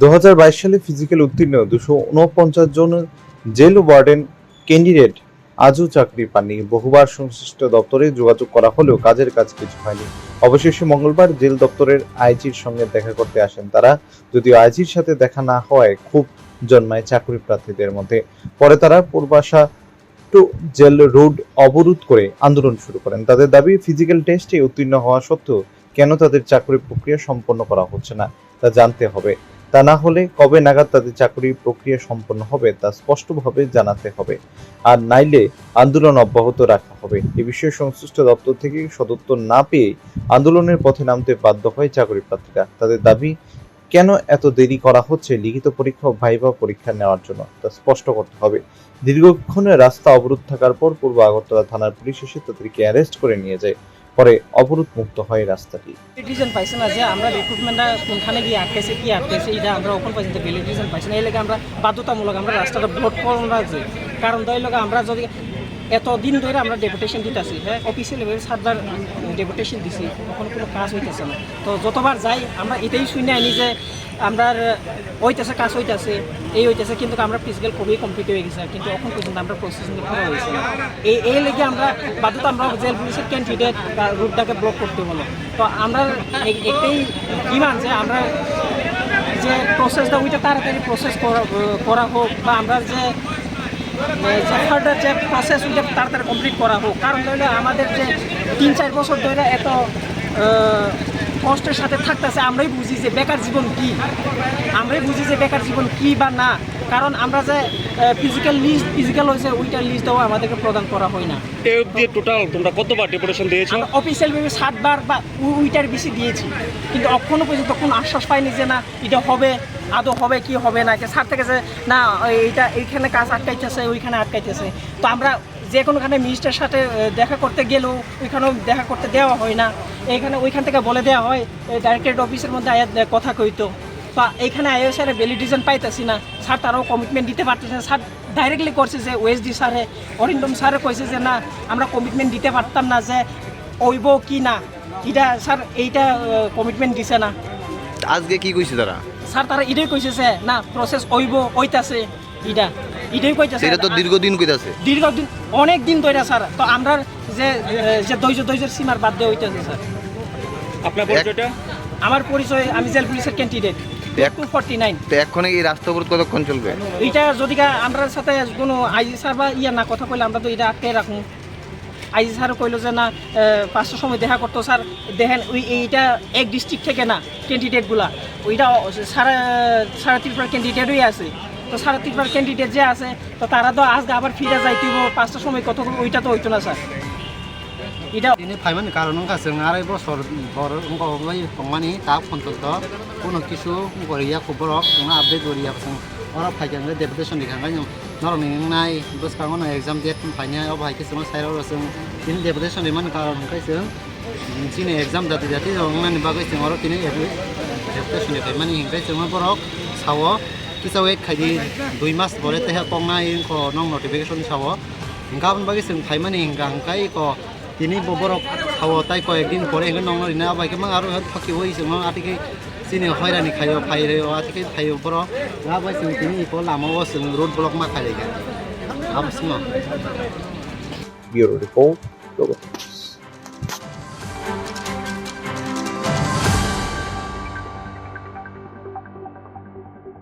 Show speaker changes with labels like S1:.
S1: 2022 সালে ফিজিক্যাল উত্তীর্ণ 249 জন jail warden candidate আজও চাকরি পাননি। বহুবার সংশ্লিষ্ট দপ্তরে যোগাযোগ করা হলেও কাজের কাজ কিছু হয়নি। অবশেষে মঙ্গলবার জেল দপ্তরের আইজির সঙ্গে দেখা করতে আসেন তারা। যদিও আইজির সাথে দেখা না হওয়ায় ক্ষোভ জন্মায় চাকরি প্রার্থীদের মধ্যে। পরে তারা পূর্বাশা টু জেল রোড অবরোধ করে আন্দোলন শুরু করেন। তাদের দাবি, ফিজিক্যাল টেস্টে উত্তীর্ণ হওয়া সত্ত্বেও কেন তাদের চাকরি প্রক্রিয়া সম্পন্ন করা হচ্ছে না তা জানতে হবে। তা না হলে কবে নাগাদ তাদের চাকরি প্রক্রিয়া সম্পন্ন হবে তা স্পষ্টভাবে জানাতে হবে, আর নাইলে আন্দোলন অব্যাহত রাখা হবে। এ বিষয়ে সংশ্লিষ্ট দপ্তর থেকে সদুত্তর না পেয়ে আন্দোলনের পথে নামতে বাধ্য হয় চাকরি প্রার্থীরা। তাদের দাবি, কেন এত দেরি করা হচ্ছে লিখিত পরীক্ষা ও ভাইভা পরীক্ষা নেওয়ার জন্য তা স্পষ্ট করতে হবে। দীর্ঘক্ষণের রাস্তা অবরোধ থাকার পর পূর্ব আগরতলা থানার পুলিশ এসে তাদেরকে অ্যারেস্ট করে নিয়ে যায়। পরে অবরোধ মুক্ত হয় রাস্তাটি।
S2: রিজন পাইছে না যে আমরা রিক্রুটমেন্টটা কোনখানে গিয়ে আটকেছে কি আটকেছে এটা আমরা ওখান পর্যন্ত ভ্যালিড রিজন পাইছি না। এই লেগে আমরা বাধ্যতামূলক আমরা রাস্তাটা ব্লক করবো না, যে কারণ দই লোক আমরা যদি এতদিন ধরে আমরা ডেপুটেশন দিতেছি, হ্যাঁ অফিসিয়াল লেভেলে 7বার ডেপুটেশন দিছি, তখন কোনো কাজ হইতেছে না। তো যতবার যাই আমরা এটাই শুনে আনি যে আমরা হইতেছে কাজ হইতেছে এই হইতেছে, কিন্তু আমরা ফিজিক্যাল খুবই কমপ্লিট হয়ে গেছে, কিন্তু এখন পর্যন্ত আমরা প্রসেসিং করা হয়েছে না। এই লেগে আমরা বাধ্যতা আমরা জেল পুলিশের ক্যান্ডিডেট রুটটাকে ব্লক করতে হলো। তো আমরা একটাই ডিমান্ড যে আমরা যে প্রসেসটা ওইটা তাড়াতাড়ি প্রসেস করা হোক, বা আমরা যে ফার্দার যে প্রসেস ওইটা তাড়াতাড়ি কমপ্লিট করা হোক। কারণ হলে আমাদের যে 3-4 বছর ধরে এত কষ্টের সাথে থাকতেছে, আমরাই বুঝি যে বেকার জীবন কি, বেকার জীবন কি বা না। কারণ আমরা যে ফিজিক্যাল হয়েছে ওইটার লিস্টটাও আমাদেরকে প্রদান করা হয় না।
S3: টোটাল তোমরা কতবার ডেপুটেশন দিয়েছো?
S2: অফিসিয়াল ভাবে 7বার বা ওইটার বেশি দিয়েছি, কিন্তু এখনো পর্যন্ত কোনো আশ্বাস পাইনি যে না এটা হবে, আদৌ হবে কি হবে না। স্যার থেকে যে না এইটা এইখানে কাজ আটকাইতেছে ওইখানে আটকাইতেছে। তো আমরা যে কোনোখানে মিনিস্টারের সাথে দেখা করতে গেলেও ওইখানেও দেখা করতে দেওয়া হয় না। ওইখান থেকে বলে দেওয়া হয় ডাইরেক্টরেট অফিসের মধ্যে কথা কইতো। বা এইখানে আইও স্যারের ভ্যালিডেশন পাইতেছি না, স্যার তারাও কমিটমেন্ট দিতে পারতেছে না। স্যার ডাইরেক্টলি করছে যে ওএসডি স্যারে অরিন্দম স্যারে কইছে যে না আমরা কমিটমেন্ট দিতে পারতাম না, যে ওইব কি না এটা স্যার এইটা কমিটমেন্ট দিছে না।
S4: আজকে কি কইছে তারা?
S2: স্যার তারা এটাই কইছে যে না প্রসেস ওইতাছে, এটাই কইতাছে।
S4: এটা তো দীর্ঘদিন কইতাছে,
S2: দীর্ঘদিন অনেক দিন ধরে স্যার। তো আমরা যে ধৈর্যের সীমার বাদ দিয়ে হইতেছে স্যার।
S3: আপনার পরিচয়টা?
S2: আমার পরিচয়, আমি জেল পুলিশের ক্যান্ডিডেট 249।
S4: তো এখন এই রাস্তা অবরোধ কতক্ষণ চলবে?
S2: এইটা যদি আমরা সাথে কোনো আইজি স্যার বা না কথা কইলে আমরা তো এটা আটকে রাখুন। আইজি স্যারও কইলো যে না 5টার সময় দেখা করতো। স্যার দেখেন এইটা এক ডিস্ট্রিক্ট থেকে না ক্যান্ডিডেটগুলা, ওইটা সাড়ে 3বার ক্যান্ডিডেটই আছে। তো সাড়ে 3বার ক্যান্ডিডেট যে আছে তো তারা তো আজকে আবার ফিরে যাইতে 5টার সময় কত, ওইটা তো হইতো না স্যার। এটা
S5: ini payment karon ka sing arai bosor bor ngko bai pongmani ta kontot kono kisu goriya kuborok na update goriya sing ora phaijan le deputation dikhang normi nai bos kangono exam date phainya o bhai ke sing sairo sing ini deputation man karon kai sing sini exam dati ngani bagai sing oro tini deputation kai mani hingai sing borok sawo kisa wait khaidi 2 mas bore te ha pongnai ko nong notification sawo ngabon bagai sing phaimani hingang kai ko তিনি ববরক খাওয়া তাই কয়েকদিন পরে এখানে নং রিনা বাইকে মান আরো ফাঁকি হয়েছে মান আতিকে চিনি হয়রানি খাইও ফাইরে আতিকে খাইও বড় না বাইছে তিনি ইকো লামাও রোড ব্লক মা খাইলে আবসমা
S1: ব্যুরো রিপোর্ট।